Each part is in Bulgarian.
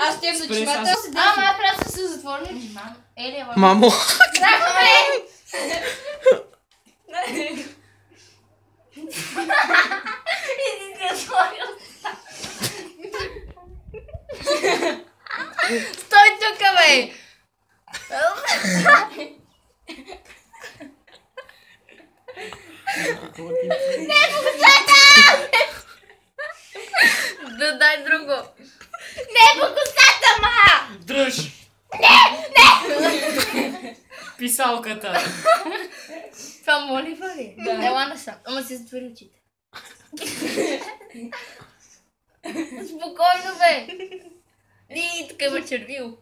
Аз тем за чумата. Ама аз трябва да се затворни. Ели, ама. Мамо! Здравей! Иди си отворил. Стой тук, бе! Не, по косата! Да дай друго. Не, по косата, ма! Дръж! Писалката. Това молива ли? Да. Ела насам. Ама си затвори очите. Спокойно, бе! И така ме червил.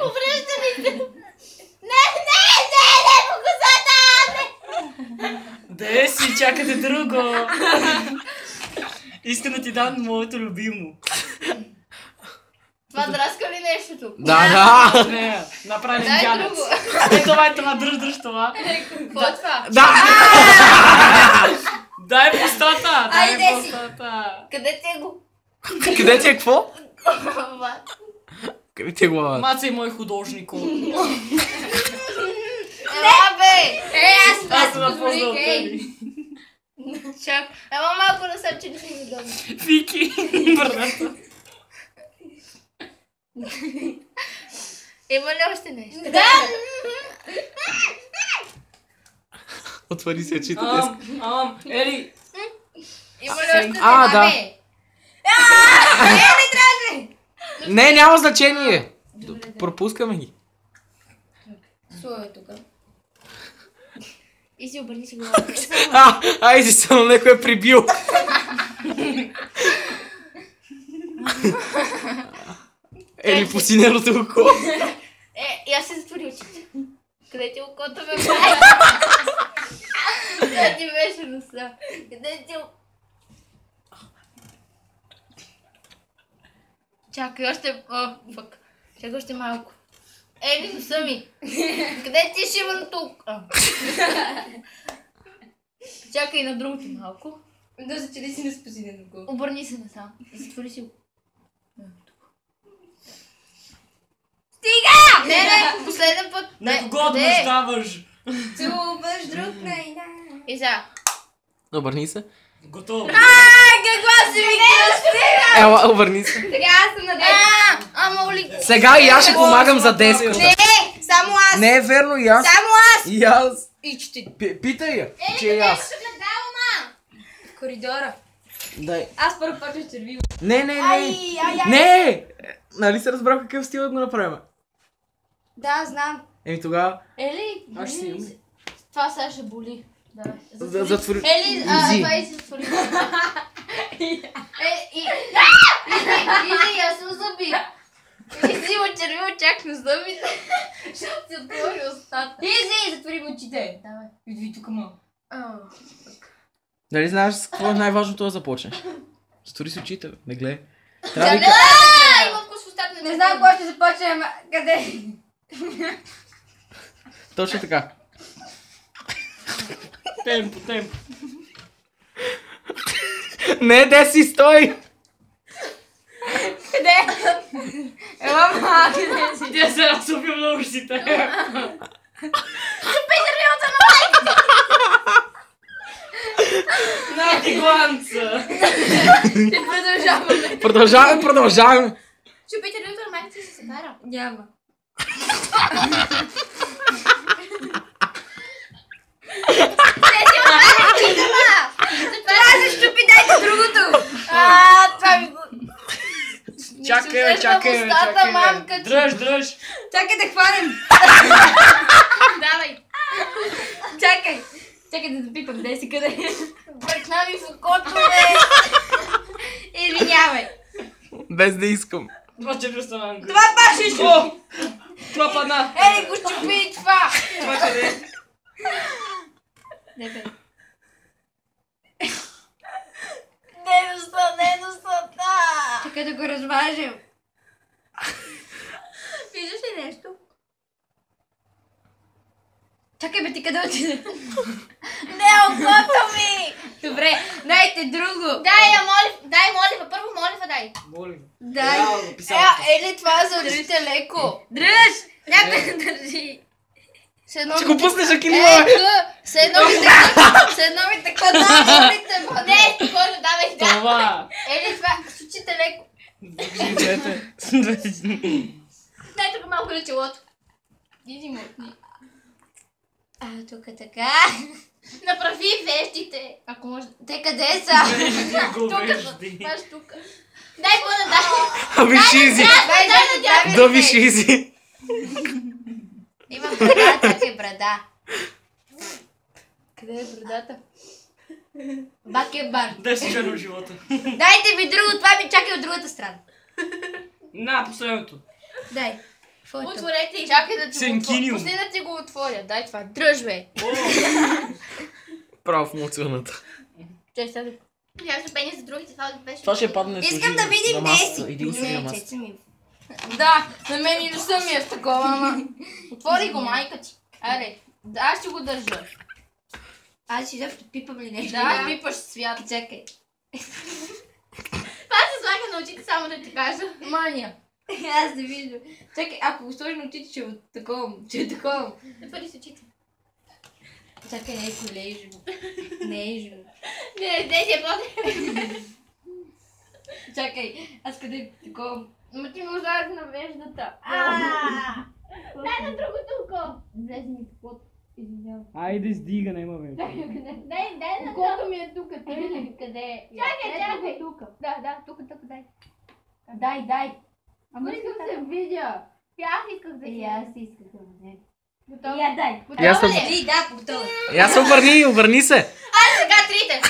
Обръщаните! Не, по косата! Де си, чакате друго. Искам да ти дам моето любимо. Това драска ли нещо тук? Да! Не, направи Дай индианец. друго. Това, дръж това. Какво е това? Да! Дай постата, Айде дай си. постата. Къде ти е го? Къде ти е какво? Това. Къде ти е главата? Маца и мой художнико. Ела, бе! Аз съм позволих, напознал ей. тебе. Чак. Ела малко насам, че не си ми удобно. Фики. Бърната. Има ли още нещо? Да! Отвори си очите днес. Ели. Има ли още А, да. бе? Не, няма значение. Пропускаме ги. Слой е тук. И си обърни си главата. Айде само някой е прибил. Ели по синерото око. И аз си затвори очите. Къде ти е окото, бе? Къде ти беше носа? Къде ти е... Чакай още... О, фък. Чакай още малко. Ели, носа ми. Къде ти е шивано тук? Чакай на другото малко. Да се чели си не спасинено го. Обърни се насам и затвори си го. Стига! Не, последен път. На кого къде? отмъждаваш? Целуваш друг най И сега. Обърни се. Готово. Какво си ми кръсти? Ела, обърни се. Сега аз съм на 10. Ама Оли. Сега и аз ще помагам за деската. Не, само аз. Не е верно и аз. Само аз. И аз. И че Питай я, че и аз. в коридора. Дай. Аз първо почвам червиво. Не. Не! Нали се разбрах какъв стил да го направим? Да, знам. Еми тогава... Ели, Аз ще си имам. това сега ще боли. Давай. Затвори. Ели, Изи. това и си затвори. Изи, аз съм зъби. Изи, очервил чак на зъбите. Защото си отвори устата. Изи, затвори ми очите. Давай. Идви тук, ма. Дали знаеш с какво е най-важното да започнеш? Затвори си очите, бе. Не гледай. Трябва да... Има вкус в устата. Не знам кога ще започнем. Къде? Точно така. Темпо. Не, де си, стой! Къде? Ела, ма, къде си? Тя се разсупил на ушите. На ти гланца. Продължаваме. Продължаваме. Чупите ли на майка си се кара? Няма. Това се щупи, дайте другото. Това ми го... Чакай. Мамка, Дръж. Чакай да хванем. Давай. Чакай да запипам, дай си къде. Бръкна ми в окото, бе. Извинявай. Без да искам. Това че представям. Това ще щупи. О! Това падна. Ели го щупи и това. Това къде? Не, бе. Не носта. Чакай да го разважем. Виждаш ли нещо? Чакай бе, ти къде отиде? Не, окото ми. Добре, дайте друго. Дай Моля. Дай. Ели, това е за очите леко. Дръж! Някой да държи. Ще го пуснеш, Акилина, бе! С едно ми така не, спокойно, давай. Това. Ели, това с очите леко. Дай тук малко на челото. Иди му. Тук така. Направи веждите. Ако може. Те къде са? Паш тук. Дай го да Вишизи! Да, вишизи! Има брада, чакай брада. Къде е брадата? Бакебар. Дай си черно живота. Дайте ми друго, това ми чакай от другата страна. На, последното. Дай. Какво е това? Отворете. Чакай да ти го Сенкиниум. отворя. Пусни да ти го отворя. Дай това. Дръж, бе. Право в муцелната. Чай сега. Нямаше пени за другите, това беше. Това ще падне Искам да видим на масата. Деси. Иди го си на масата. Чеца ми. Да, на мен и не съм я с такова, ама. Отвори го, майка ти. Аре, да, аз ще го държа. Аз си изобщо пипам ли нещо? Да, пипаш свят. Чакай. Това се слага на очите, само да ти кажа. Мания. Аз не виждам. Чакай, ако го сложи на очите, ще е такова. Ще е такова. Да пари с очите. Чакай, не е колежо. Не е жо. Не се поде. Чакай, аз къде е такова. Ма ти му ударят на веждата. Дай на другото око. Влезе ми в пот. Извинявам. Айде сдига, няма вече. Дай на окото ми е тук. Къде е? Чакай. Да, тук, дай. Дай. Ама искам да се видя. И аз исках да И аз исках да взема. Готово. Я дай. И аз съм... И да, готово. Я се обърни се! Айде сега трите.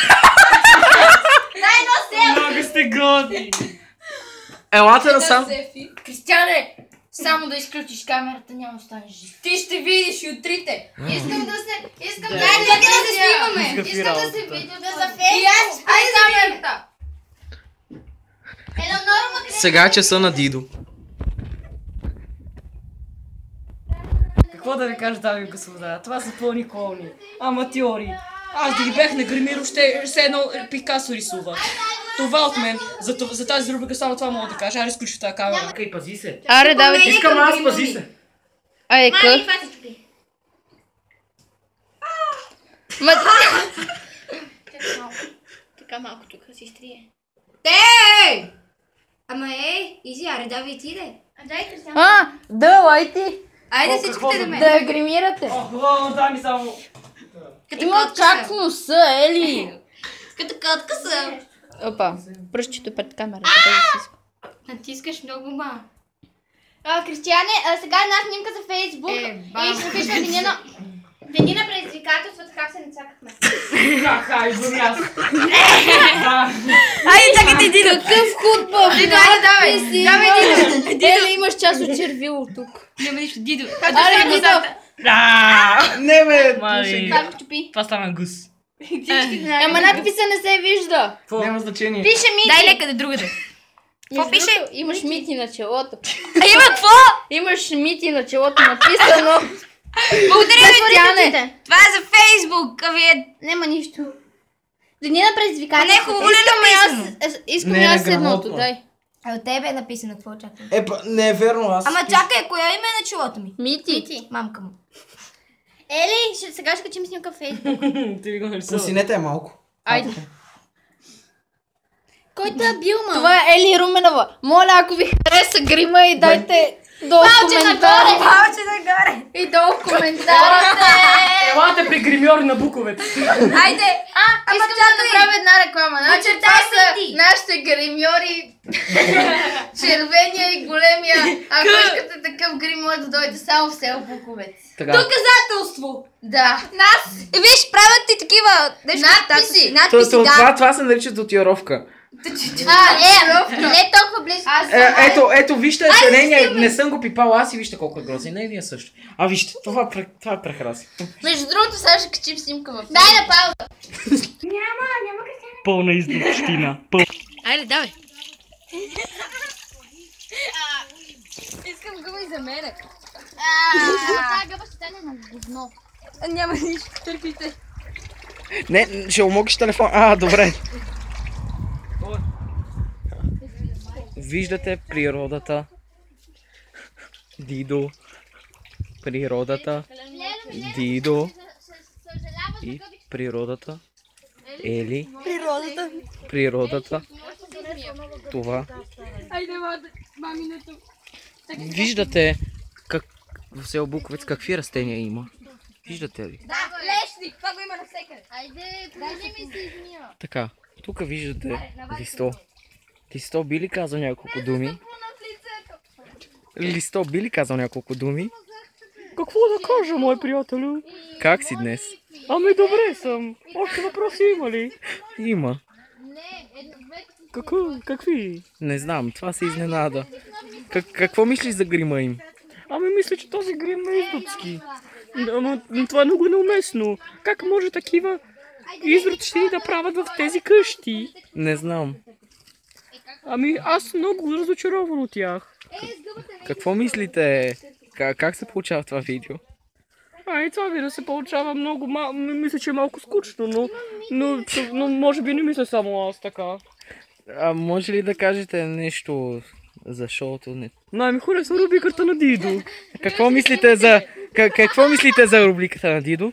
Дай едно сел. Много сте годни. Елате насам. Кристиане, само да изключиш камерата, няма да останеш жив. Ти ще видиш и от трите. Искам да се снимаме. Искам да се видя за фейсбук. И аз спай камерата. Едно много макрено. Сега е часа на Дидо. Какво да ви кажа, дами и господа? Това са пълни клоуни. Аматьори. Аз да ги бях на гримирал, ще едно Пикасо рисува. Това от мен. За тази рубрика само това мога да кажа. Аре, изключи тази камера. Кай, пази се. Аре, давай. Искам аз, пази се. Айде, къв. Това се чупи. Така малко тук си изтрие. Ей! Ама изи, аре, давай ти де. Дай, Кристиан. Да, лайти. Айде О, всичките какво да да- ме. Да я гримирате. Ох, дай ми само. Има чак в носа, Ели. Като котка съм. Опа, пръщето пред камерата. Натискаш много ма. Кристияне, сега една снимка за Фейсбук. И ще пиша деня на предизвикателствата, как се нацакахме. Ха, извън аз. Айде, чакайте, Дидо. Какъв хубав! Дидо, айде, давай. Давай, Дидо. Ели, имаш част от червило тук. Няма нищо, Дидо. Аре, Дидо! Не бе! Мари. Как чупи? Това стана гус. Ама надписа не се вижда. Няма значение. Пише Мити. Дай лека да другата. Какво пише? Имаш Мити на челото. Има какво? Имаш Мити на челото написано. Благодаря ви, Кристияне. Това е за Фейсбук, а вие... Няма нищо. Деня на предизвикателствата. А не, хубаво ли е написано? Искам Не, и аз неграмотно. едното, дай. А от тебе е написано, какво очаквам? Не е верно, аз... Ама чакай, коя име е на челото ми? Мити. Мамка му. Ели, сега ще качим снимка в Фейсбук. Ти ви го нарисува. Посинете малко. Айде. Който е бил, ма? Това е Ели Руменова. Моля, ако ви хареса грима и дайте долу в коментарите. Палче нагоре! И долу в коментарите. Елате при гримьори на буковете. Айде! Искам да направя една реклама. Значи Очертай това са Мити. нашите гримьори. Червения и големия. Ако искате такъв грим, може да дойде само в село Буковец. Така. Доказателство! Да. Виж, правят ти такива... Надписи. Надписи, да. Това се нарича татуировка. Не толкова близко. Ето, вижте, не съм го пипал аз и вижте колко е грозен. Не, вие също. А вижте, това е прекрасно. Между другото, сега ще качим снимка в Дай на пауза. Пълна изночтина. Айде, давай. Искам гъба и за мене. Тази гъба ще стане на говно. Няма нищо, търпите. Не, ще умокиш телефон. Добре. Виждате природата. Дидо. Природата. Дидо. И природата. Ели. Природата. Това. Виждате в село Буковец какви растения има. Виждате ли? Да, лешник, това го има навсекъде. Айде, подай ми се измия. Така, тук виждате Листо. Листо би ли казал няколко думи? Листо би ли казал няколко думи? Какво да кажа, мой приятелю? Как си днес? Ами добре съм. Още въпроси има ли? Има. Не, ето Какви? Не знам, това се изненада. Какво мислиш за грима им? Ами мисля, че този грим е изродски. Ама това е много неуместно. Как може такива изродщи да правят в тези къщи? Не знам. Ами аз много разочарован от тях. Какво мислите? Как се получава това видео? Ай, това видео се получава много мисля, че е малко скучно, но може би не мисля само аз така. А може ли да кажете нещо за шоуто? Най-ми хареса рубриката на Дидо. Какво мислите за рубриката на Дидо?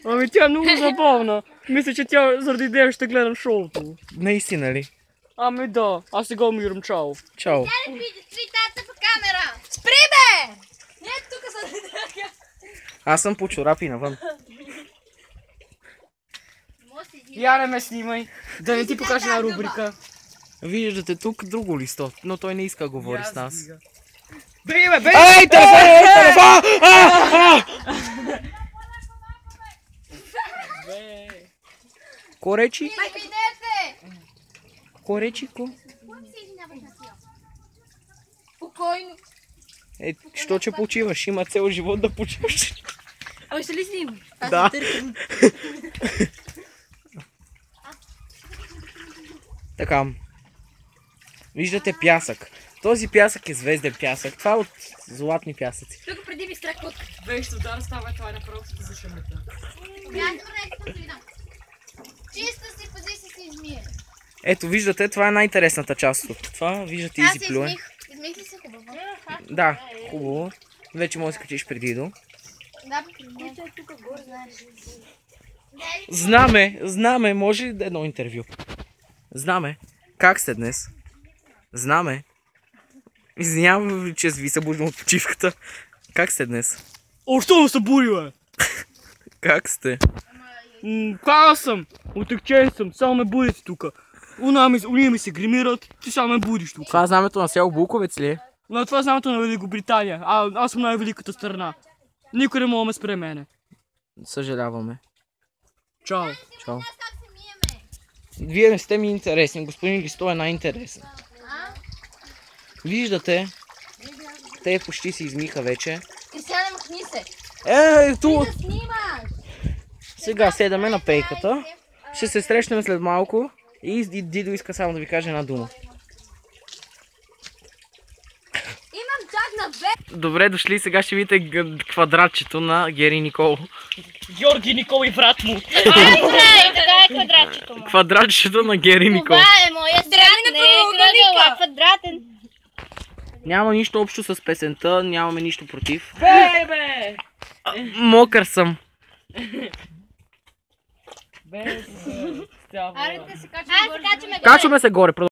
Ами тя е много забавна. Мисля, че тя заради нея ще гледам шоуто. Наистина ли? Ами да, аз сега умирам, чао. Чао. Спри тата по камера. Спри бе! Не, тук са... Аз съм по чорапи навън. Я не ме снимай, да не ти покажа една рубрика. Виждате тук друго листо, но той не иска да говори с нас. Бей, бе, бей! Ей, телефон! Коречи? Коречико? Спокойно. Що че почиваш? Има цел живот да почиваш. Ами ще ли снимам? Да. Така. Виждате пясък. Този пясък е звезден пясък. Това е от златни пясъци. Тук преди ви страх от... Виж, удар става, това е направо за шамета. Чиста си, пази си измия. Ето, виждате, това е най-интересната част от това. Виждате Изи плюе. Измих ли се хубаво? Да, хубаво. Вече може да се качиш преди до. Да, който е тук горе, знаеш. Знаме, може ли да едно интервю? Знаме. Как сте днес? Знаме. Извинявам, че ви събуждам от почивката. Как сте днес? Още ме събуди, бе! Как сте? Как съм? Отекчен съм, само ме будите тука. Уния ми се гримират, ти само ме будиш тук. Това е знамето на село Буковец ли е? Но това е знамето на Великобритания, аз съм най-великата страна. Никой не мога да ме спре мене. Съжаляваме. Чао. Чао. Вие не сте ми интересни, господин Листо е най-интересен. Виждате, те почти се измиха вече. Кристияне, махни се. Ту! Да снимаш. Сега седаме на пейката. Ще се срещнем след малко. И Дидо иска само да ви каже една дума. Имам чак на две. Добре дошли, сега ще видите квадратчето на Гери Никол. Георги Никол и брат му. Така е квадратчето му. Квадратчето на Гери Никол. Това е моя брат, не е кръгъла, квадратен. Няма нищо общо с песента, нямаме нищо против. Бебе! Мокър съм. Бебе! Аре да се качваме горе. Качваме се горе.